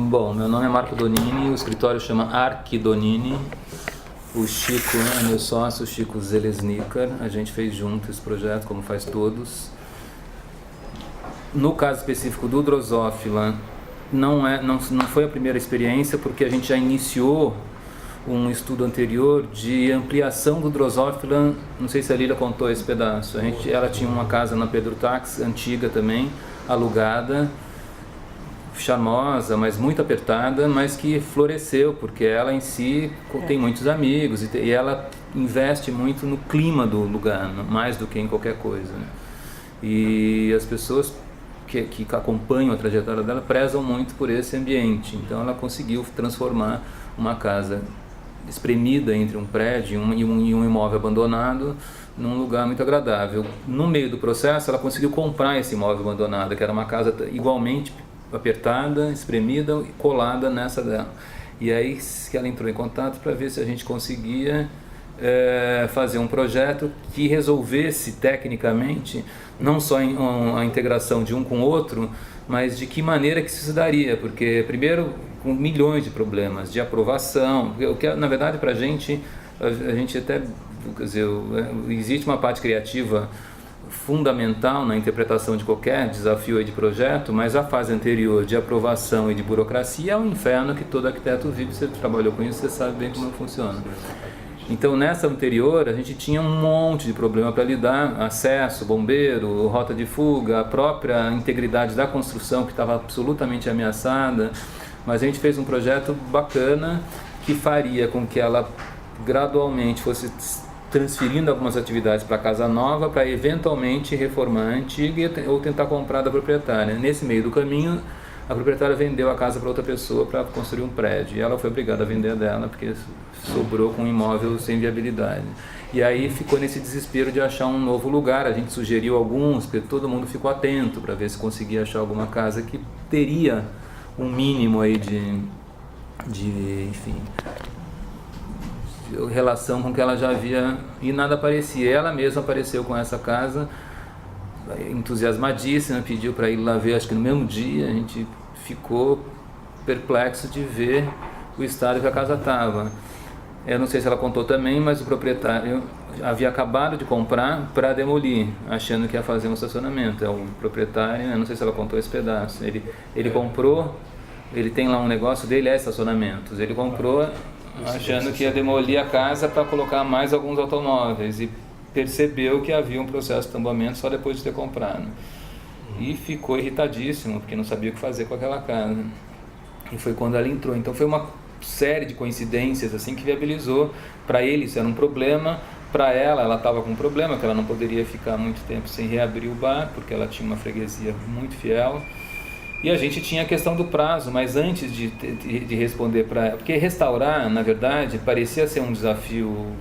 Bom, meu nome é Marco Donini, o escritório chama Arquidonini. O Chico é meu sócio, o Chico Zeleznikar. A gente fez junto esse projeto, como faz todos. No caso específico do Drosophila, não foi a primeira experiência, porque a gente já iniciou um estudo anterior de ampliação do Drosophila. Não sei se a Lília contou esse pedaço. Ela tinha uma casa na Pedro Tax, antiga também, alugada, charmosa, mas muito apertada, mas que floresceu, porque ela em si tem muitos amigos e ela investe muito no clima do lugar, mais do que em qualquer coisa. E as pessoas que acompanham a trajetória dela prezam muito por esse ambiente. Então ela conseguiu transformar uma casa espremida entre um prédio e um imóvel abandonado num lugar muito agradável. No meio do processo ela conseguiu comprar esse imóvel abandonado, que era uma casa igualmente apertada, espremida e colada nessa dela. E aí que ela entrou em contato para ver se a gente conseguia fazer um projeto que resolvesse tecnicamente não só a integração de um com o outro, mas de que maneira que isso se daria, porque primeiro com milhões de problemas de aprovação, o que na verdade para a gente até, quer dizer, existe uma parte criativa fundamental na interpretação de qualquer desafio aí de projeto, mas a fase anterior de aprovação e de burocracia é um inferno que todo arquiteto vive. Você trabalhou com isso, você sabe bem como funciona. Então nessa anterior a gente tinha um monte de problema para lidar: acesso, bombeiro, rota de fuga, a própria integridade da construção que estava absolutamente ameaçada. Mas a gente fez um projeto bacana que faria com que ela gradualmente fosse transferindo algumas atividades para a casa nova, para eventualmente reformar a antiga ou tentar comprar da proprietária. Nesse meio do caminho, a proprietária vendeu a casa para outra pessoa para construir um prédio, e ela foi obrigada a vender a dela porque sobrou com um imóvel sem viabilidade. E aí ficou nesse desespero de achar um novo lugar. A gente sugeriu alguns, porque todo mundo ficou atento para ver se conseguia achar alguma casa que teria um mínimo aí de enfim, relação com o que ela já havia, e nada aparecia. Ela mesma apareceu com essa casa, entusiasmadíssima, pediu para ir lá ver, acho que no mesmo dia. A gente ficou perplexo de ver o estado que a casa estava. Eu não sei se ela contou também, mas o proprietário havia acabado de comprar para demolir, achando que ia fazer um estacionamento. É o proprietário, eu não sei se ela contou esse pedaço. Ele comprou, ele tem lá um negócio dele, estacionamentos. Ele comprou achando que ia demolir a casa para colocar mais alguns automóveis, e percebeu que havia um processo de tombamento só depois de ter comprado. E ficou irritadíssimo, porque não sabia o que fazer com aquela casa. E foi quando ela entrou. Então foi uma série de coincidências assim que viabilizou. Para ele isso era um problema, para ela estava com um problema, que ela não poderia ficar muito tempo sem reabrir o bar, porque ela tinha uma freguesia muito fiel. E a gente tinha a questão do prazo, mas antes de responder para ela, porque restaurar, na verdade, parecia ser um desafio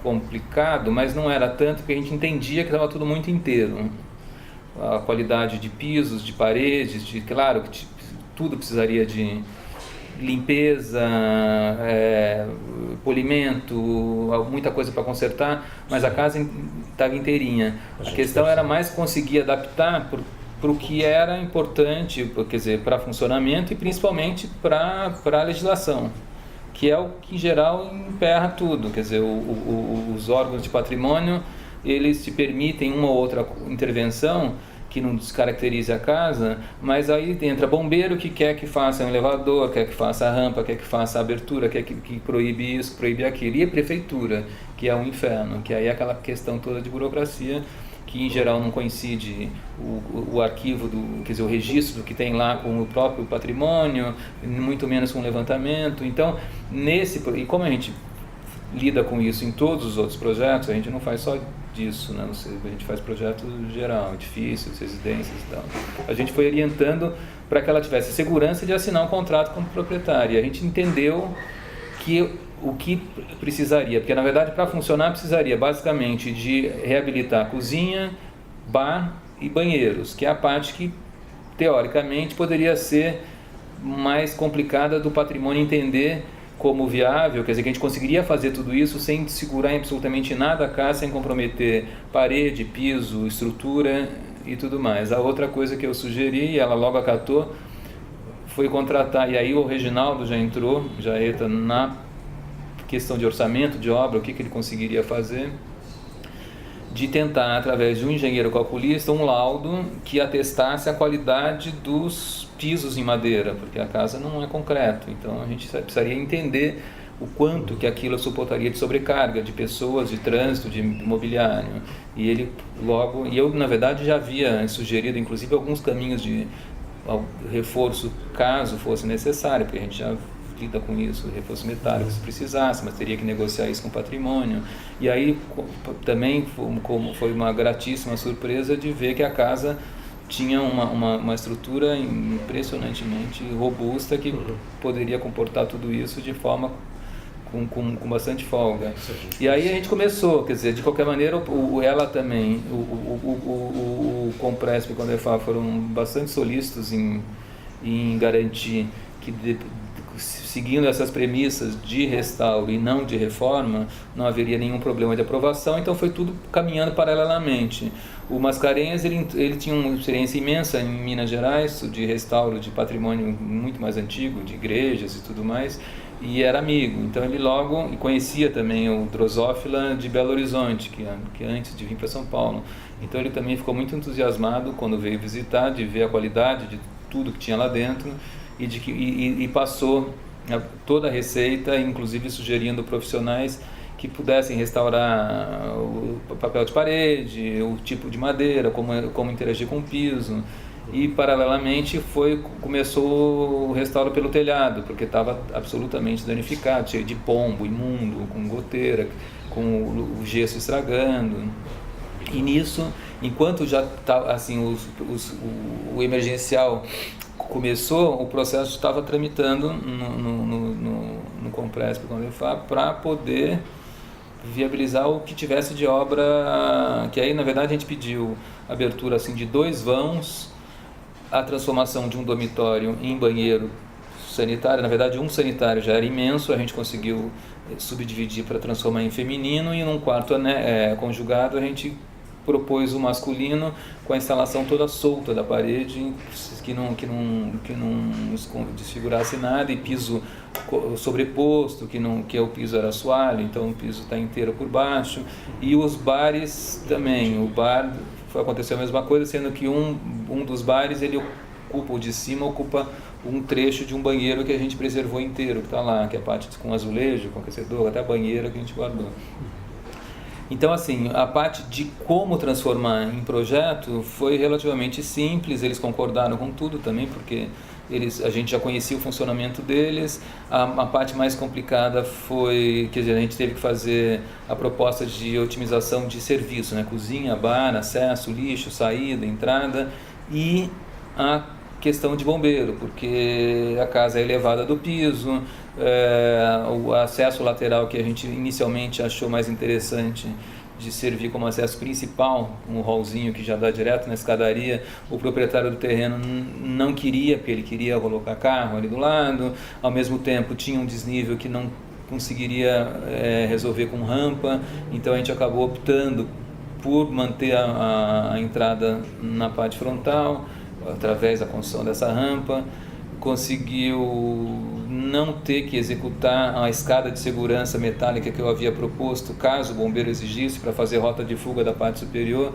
complicado, mas não era tanto, porque a gente entendia que estava tudo muito inteiro. A qualidade de pisos, de paredes, claro que tudo precisaria de limpeza, polimento, muita coisa para consertar, mas a casa estava inteirinha. A questão era mais conseguir adaptar para o que era importante, quer dizer, para funcionamento e principalmente para a legislação, que é o que em geral emperra tudo. Quer dizer, os órgãos de patrimônio, eles te permitem uma ou outra intervenção que não descaracterize a casa, mas aí entra bombeiro que quer que faça um elevador, quer que faça a rampa, quer que faça a abertura, quer que proíbe isso, proíbe aquilo, e a prefeitura, que é um inferno, que aí é aquela questão toda de burocracia, que em geral não coincide o arquivo, quer dizer, o registro que tem lá com o próprio patrimônio, muito menos com o levantamento. Então, e como a gente lida com isso em todos os outros projetos, a gente não faz só disso, né? A gente faz projeto geral, edifícios, residências e tal. A gente foi orientando para que ela tivesse segurança de assinar um contrato como proprietária. A gente entendeu que o que precisaria, porque na verdade para funcionar precisaria basicamente de reabilitar cozinha, bar e banheiros, que é a parte que teoricamente poderia ser mais complicada do patrimônio entender como viável. Quer dizer, que a gente conseguiria fazer tudo isso sem segurar em absolutamente nada a casa, sem comprometer parede, piso, estrutura e tudo mais. A outra coisa que eu sugeri, e ela logo acatou, foi contratar, e aí o Reginaldo já entrou, já entra na questão de orçamento de obra, o que ele conseguiria fazer, de tentar, através de um engenheiro calculista, um laudo que atestasse a qualidade dos pisos em madeira, porque a casa não é concreto, então a gente precisaria entender o quanto que aquilo suportaria de sobrecarga de pessoas, de trânsito, de imobiliário. E ele logo, e eu na verdade já havia sugerido inclusive alguns caminhos de reforço caso fosse necessário, porque a gente já lida com isso, reforço metálico se precisasse, mas teria que negociar isso com o patrimônio. E aí também foi uma gratíssima surpresa de ver que a casa tinha uma estrutura impressionantemente robusta que poderia comportar tudo isso de forma com bastante folga. E aí a gente começou, quer dizer, de qualquer maneira, ela também, o Compresp e o Condefab foram bastante solícitos em garantir que, seguindo essas premissas de restauro e não de reforma, não haveria nenhum problema de aprovação, então foi tudo caminhando paralelamente. O Mascarenhas, ele tinha uma experiência imensa em Minas Gerais, de restauro de patrimônio muito mais antigo, de igrejas e tudo mais, e era amigo, então ele logo conhecia também o Drosófila de Belo Horizonte, que antes de vir para São Paulo, então ele também ficou muito entusiasmado quando veio visitar, de ver a qualidade de tudo que tinha lá dentro, e passou toda a receita, inclusive sugerindo profissionais que pudessem restaurar o papel de parede, o tipo de madeira, como interagir com o piso. E paralelamente começou o restauro pelo telhado, porque estava absolutamente danificado, cheio de pombo, imundo, com goteira, com o gesso estragando. E nisso, enquanto já estava assim, o emergencial começou, o processo estava tramitando no Compresp para poder viabilizar o que tivesse de obra, que aí na verdade a gente pediu abertura assim, de 2 vãos, a transformação de um dormitório em banheiro sanitário, na verdade um sanitário já era imenso, a gente conseguiu subdividir para transformar em feminino, e num quarto conjugado a gente propôs o masculino com a instalação toda solta da parede, que não desfigurasse nada, e piso sobreposto, que o piso era assoalho, então o piso está inteiro por baixo. E os bares também, o bar aconteceu a mesma coisa, sendo que um dos bares, ele ocupa, o de cima ocupa um trecho de um banheiro que a gente preservou inteiro, que está lá, que é a parte com azulejo, com aquecedor, até a banheira que a gente guardou. Então, assim, a parte de como transformar em projeto foi relativamente simples, eles concordaram com tudo também, porque a gente já conhecia o funcionamento deles. A parte mais complicada foi que a gente teve que fazer a proposta de otimização de serviço, né? Cozinha, bar, acesso, lixo, saída, entrada, e a questão de bombeiro, porque a casa é elevada do piso, o acesso lateral que a gente inicialmente achou mais interessante de servir como acesso principal, um hallzinho que já dá direto na escadaria, o proprietário do terreno não queria, porque ele queria colocar carro ali do lado, ao mesmo tempo tinha um desnível que não conseguiria resolver com rampa, então a gente acabou optando por manter a entrada na parte frontal, através da construção dessa rampa, conseguiu não ter que executar a escada de segurança metálica que eu havia proposto, caso o bombeiro exigisse, para fazer rota de fuga da parte superior.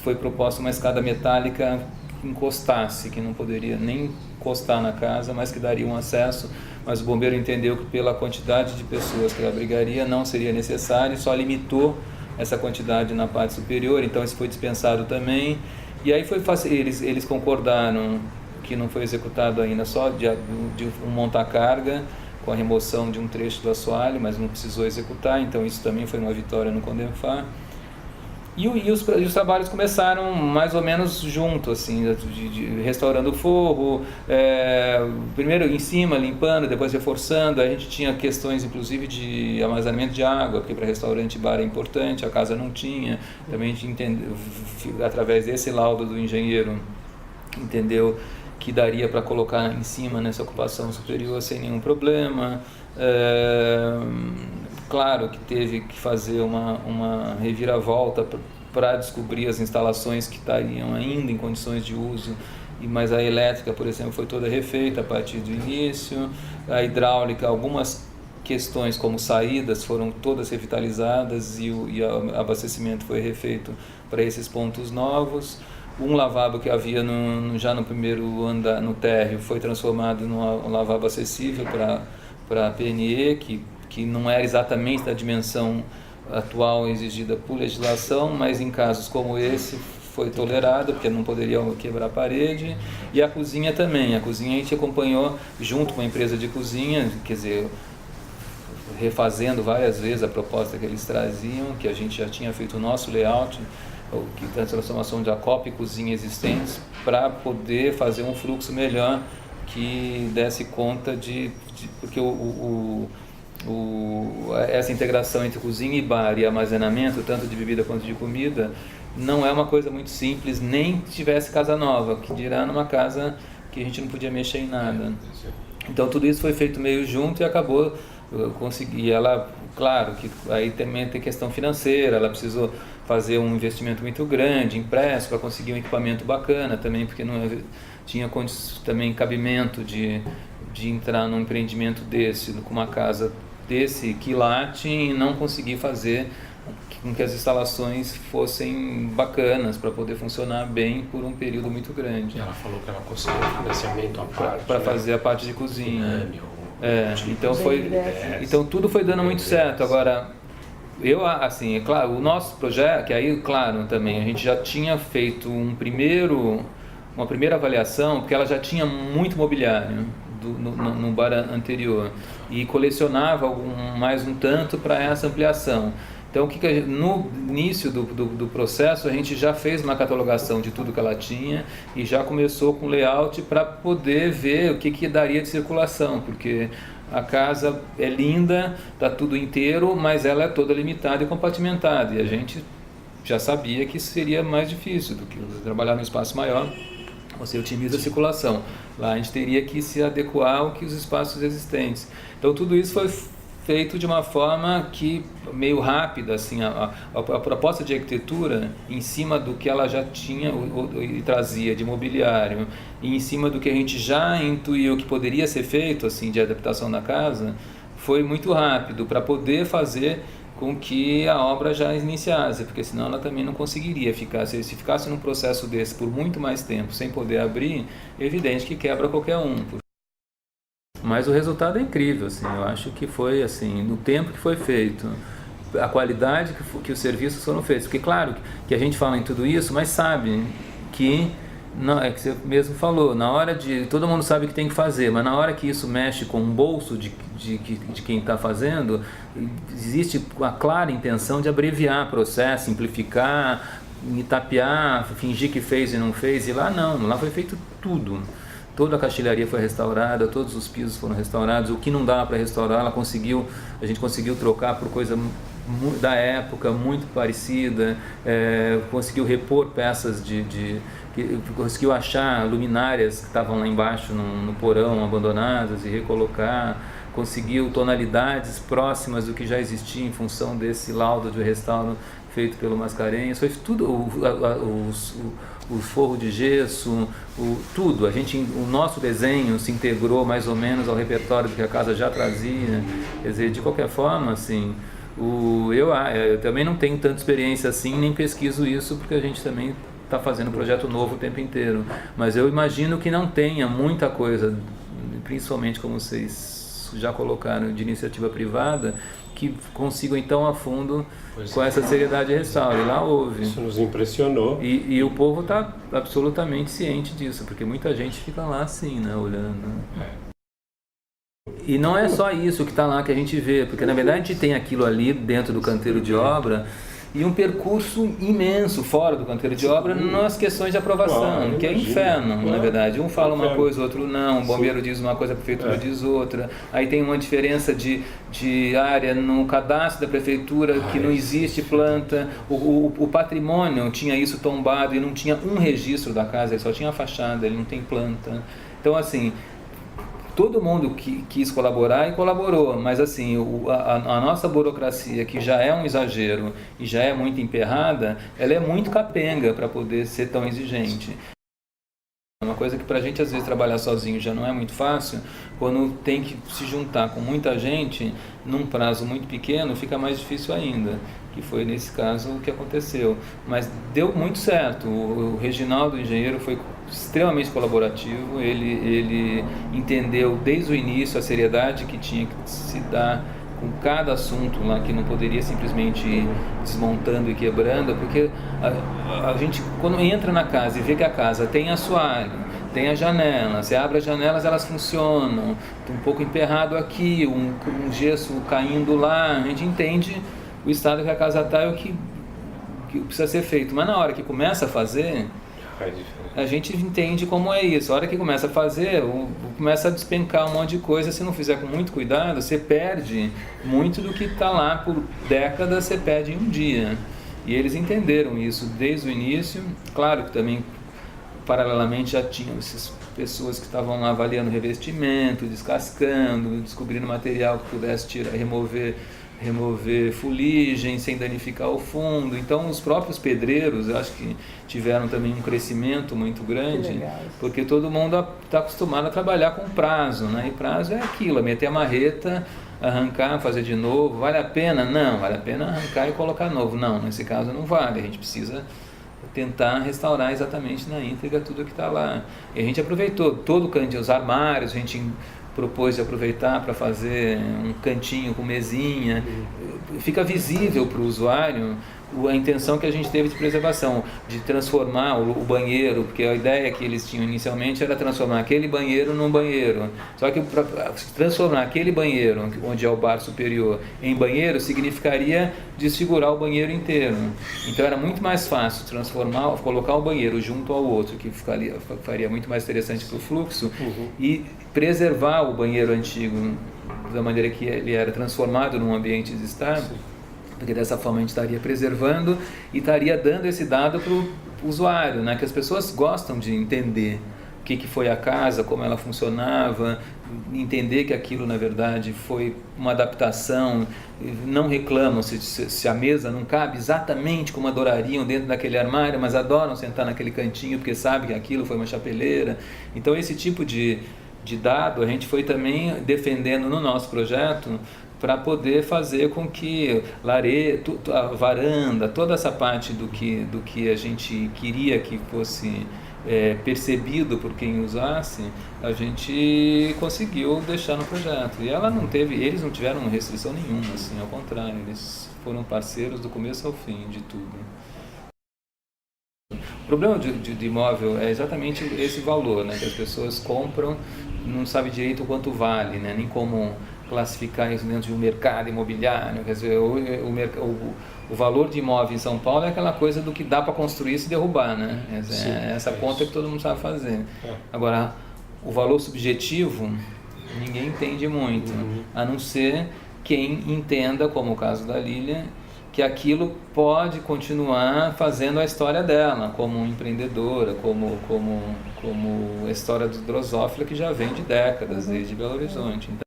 Foi proposta uma escada metálica que encostasse, que não poderia nem encostar na casa, mas que daria um acesso, mas o bombeiro entendeu que pela quantidade de pessoas que ele abrigaria não seria necessário, só limitou essa quantidade na parte superior, então isso foi dispensado também. E aí eles concordaram que não foi executado ainda só de um monta-carga com a remoção de um trecho do assoalho, mas não precisou executar, então isso também foi uma vitória no Condefab. E os trabalhos começaram mais ou menos junto, assim, restaurando o forro, primeiro em cima, limpando, depois reforçando. A gente tinha questões, inclusive, de armazenamento de água, porque para restaurante e bar é importante, a casa não tinha. Também a gente entendeu, através desse laudo do engenheiro, entendeu que daria para colocar em cima nessa ocupação superior sem nenhum problema. Claro que teve que fazer uma reviravolta para descobrir as instalações que estariam ainda em condições de uso mas a elétrica, por exemplo, foi toda refeita a partir do início, a hidráulica, algumas questões como saídas foram todas revitalizadas e o abastecimento foi refeito para esses pontos novos. Um lavabo que havia já no primeiro andar, no térreo, foi transformado num lavabo acessível para a PNE, que não era exatamente da dimensão atual exigida por legislação, mas em casos como esse foi tolerado, porque não poderia quebrar a parede. E a cozinha também. A cozinha a gente acompanhou junto com a empresa de cozinha, quer dizer, refazendo várias vezes a proposta que eles traziam, que a gente já tinha feito o nosso layout, a transformação de acople e cozinha existentes, para poder fazer um fluxo melhor que desse conta porque essa integração entre cozinha e bar e armazenamento, tanto de bebida quanto de comida, não é uma coisa muito simples, nem se tivesse casa nova, que dirá numa casa que a gente não podia mexer em nada. Então tudo isso foi feito meio junto e acabou conseguir. Ela, claro, que aí também tem questão financeira, ela precisou fazer um investimento muito grande, empréstimo, para conseguir um equipamento bacana também, porque não tinha também cabimento de entrar num empreendimento desse, com uma casa desse quilate, e não conseguir fazer com que as instalações fossem bacanas para poder funcionar bem por um período muito grande. E ela falou que ela conseguiu financiamento à parte para fazer a parte de cozinha. Tipo então tudo foi dando muito certo. Agora, assim, é claro, o nosso projeto, que aí, claro, também a gente já tinha feito uma primeira avaliação, porque ela já tinha muito mobiliário no bar anterior e colecionava mais um tanto para essa ampliação. Então, no início do processo, a gente já fez uma catalogação de tudo que ela tinha e já começou com layout para poder ver o que daria de circulação, porque a casa é linda, está tudo inteiro, mas ela é toda limitada e compartimentada, e a gente já sabia que isso seria mais difícil do que trabalhar num espaço maior. Você otimiza a circulação. Lá a gente teria que se adequar ao que os espaços existentes. Então, tudo isso foi feito de uma forma que meio rápida, assim, a proposta de arquitetura em cima do que ela já tinha e trazia de mobiliário, e em cima do que a gente já intuiu que poderia ser feito, assim, de adaptação da casa, foi muito rápido para poder fazer com que a obra já iniciasse, porque senão ela também não conseguiria ficar. Se ficasse num processo desse por muito mais tempo sem poder abrir, é evidente que quebra qualquer um. Mas o resultado é incrível, assim, eu acho que foi assim, no tempo que foi feito, a qualidade que os serviços foram feitos, porque claro que a gente fala em tudo isso, mas sabe que, não, é que você mesmo falou, na hora todo mundo sabe o que tem que fazer, mas na hora que isso mexe com o bolso de quem está fazendo, existe a clara intenção de abreviar o processo, simplificar, tapear, fingir que fez e não fez, e lá não, lá foi feito tudo. Toda a caixilharia foi restaurada, todos os pisos foram restaurados, o que não dava para restaurar, a gente conseguiu trocar por coisa da época, muito parecida, conseguiu repor peças conseguiu achar luminárias que estavam lá embaixo no porão, abandonadas, e recolocar, conseguiu tonalidades próximas do que já existia em função desse laudo de restauro feito pelo Mascarenhas, foi tudo, o forro de gesso, tudo. O nosso desenho se integrou mais ou menos ao repertório do que a casa já trazia. Quer dizer, de qualquer forma, assim, eu também não tenho tanta experiência assim, nem pesquiso isso, porque a gente também está fazendo projeto novo o tempo inteiro. Mas eu imagino que não tenha muita coisa, principalmente como vocês já colocaram, de iniciativa privada, que consigam então a fundo com essa seriedade de restauro. E lá houve. Isso nos impressionou. E o povo está absolutamente ciente disso, porque muita gente fica lá assim, né, olhando. E não é só isso que está lá que a gente vê, porque na verdade a gente tem aquilo ali dentro do canteiro de obra e um percurso imenso fora do canteiro de obra nas questões de aprovação, que é inferno, na verdade. Um fala uma coisa, o outro não, o bombeiro diz uma coisa, a prefeitura diz outra. Aí tem uma diferença de área no cadastro da prefeitura, que não existe planta. O patrimônio tinha isso tombado e não tinha um registro da casa, ele só tinha a fachada, ele não tem planta. Então, assim, todo mundo quis colaborar e colaborou, mas assim, a nossa burocracia, que já é um exagero e já é muito emperrada, ela é muito capenga para poder ser tão exigente. Uma coisa que para a gente às vezes trabalhar sozinho já não é muito fácil, quando tem que se juntar com muita gente num prazo muito pequeno, fica mais difícil ainda, que foi nesse caso o que aconteceu. Mas deu muito certo, o Reginaldo, o engenheiro, foi extremamente colaborativo, ele entendeu desde o início a seriedade que tinha que se dar com cada assunto lá, que não poderia simplesmente ir desmontando e quebrando, porque a gente, quando entra na casa e vê que a casa tem assoalho, tem a janela, você abre as janelas, elas funcionam, um pouco emperrado aqui, um gesso caindo lá, a gente entende o estado que a casa está e o que precisa ser feito. Mas na hora que começa a fazer, a gente entende como é isso. A hora que começa a fazer, começa a despencar um monte de coisa. Se não fizer com muito cuidado, você perde muito do que está lá por décadas, você perde em um dia. E eles entenderam isso desde o início. Claro que também, paralelamente, já tinham essas pessoas que estavam lá avaliando revestimento, descascando, descobrindo material que pudesse remover fuligem sem danificar o fundo. Então os próprios pedreiros, eu acho que tiveram também um crescimento muito grande, porque todo mundo está acostumado a trabalhar com prazo, né? E prazo é aquilo, é meter a marreta, arrancar, fazer de novo. Vale a pena? Não, vale a pena arrancar e colocar novo. Não, nesse caso não vale, a gente precisa tentar restaurar exatamente na íntegra tudo que está lá. E a gente aproveitou todo o cantinho, os armários, a gente propôs de aproveitar para fazer um cantinho com mesinha, fica visível para o usuário a intenção que a gente teve de preservação, de transformar o banheiro, porque a ideia que eles tinham inicialmente era transformar aquele banheiro num banheiro, só que para transformar aquele banheiro, onde é o bar superior, em banheiro, significaria desfigurar o banheiro inteiro. Então era muito mais fácil colocar o banheiro junto ao outro, que faria muito mais interessante para o fluxo, e preservar o banheiro antigo da maneira que ele era transformado num ambiente de estar, porque dessa forma a gente estaria preservando e estaria dando esse dado para o usuário, né? Que as pessoas gostam de entender o que foi a casa, como ela funcionava, entender que aquilo na verdade foi uma adaptação, não reclamam se a mesa não cabe exatamente como adorariam dentro daquele armário, mas adoram sentar naquele cantinho porque sabem que aquilo foi uma chapeleira. Então esse tipo de dado a gente foi também defendendo no nosso projeto, para poder fazer com que a varanda, toda essa parte do que a gente queria que fosse percebido por quem usasse, a gente conseguiu deixar no projeto. E eles não tiveram restrição nenhuma, assim, ao contrário, eles foram parceiros do começo ao fim de tudo. O problema de imóvel é exatamente esse valor, né, que as pessoas compram, não sabem direito o quanto vale, né, nem como classificar isso dentro de um mercado imobiliário. Quer dizer, o valor de imóvel em São Paulo é aquela coisa do que dá para construir e se derrubar, né? Essa conta que todo mundo sabe fazer. Agora, o valor subjetivo, ninguém entende muito, a não ser quem entenda, como o caso da Lília, que aquilo pode continuar fazendo a história dela, como empreendedora, como a história do Drosófila, que já vem de décadas, desde Belo Horizonte. Então,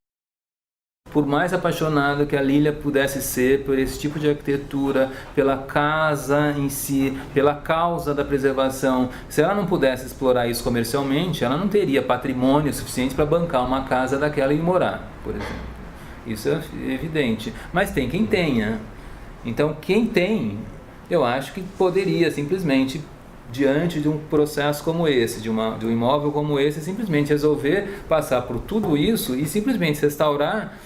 por mais apaixonado que a Lília pudesse ser por esse tipo de arquitetura, pela casa em si, pela causa da preservação, se ela não pudesse explorar isso comercialmente, ela não teria patrimônio suficiente para bancar uma casa daquela e morar, por exemplo. Isso é evidente. Mas tem quem tenha. Então, quem tem, eu acho que poderia simplesmente, diante de um processo como esse, de um imóvel como esse, simplesmente resolver passar por tudo isso e simplesmente restaurar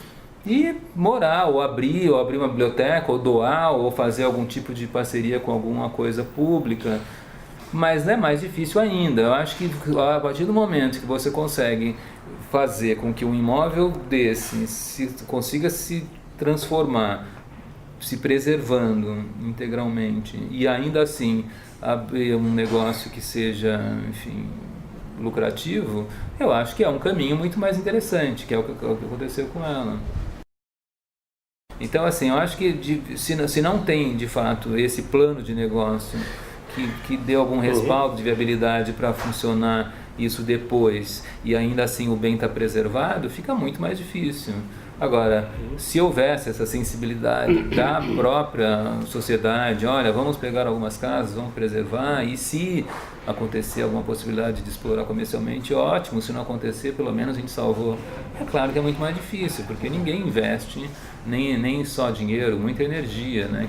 e morar, ou abrir uma biblioteca, ou doar, ou fazer algum tipo de parceria com alguma coisa pública. Mas é mais difícil ainda. Eu acho que a partir do momento que você consegue fazer com que um imóvel desse consiga se transformar, se preservando integralmente, e ainda assim abrir um negócio que seja, enfim, lucrativo, eu acho que é um caminho muito mais interessante, que é o que aconteceu com ela. Então, assim, eu acho que se não tem, de fato, esse plano de negócio que dê algum respaldo de viabilidade para funcionar isso depois, e ainda assim o bem está preservado, fica muito mais difícil. Agora, se houvesse essa sensibilidade da própria sociedade, olha, vamos pegar algumas casas, vamos preservar, e se acontecer alguma possibilidade de explorar comercialmente, ótimo. Se não acontecer, pelo menos a gente salvou. É claro que é muito mais difícil, porque ninguém investe nem só dinheiro, muita energia, né?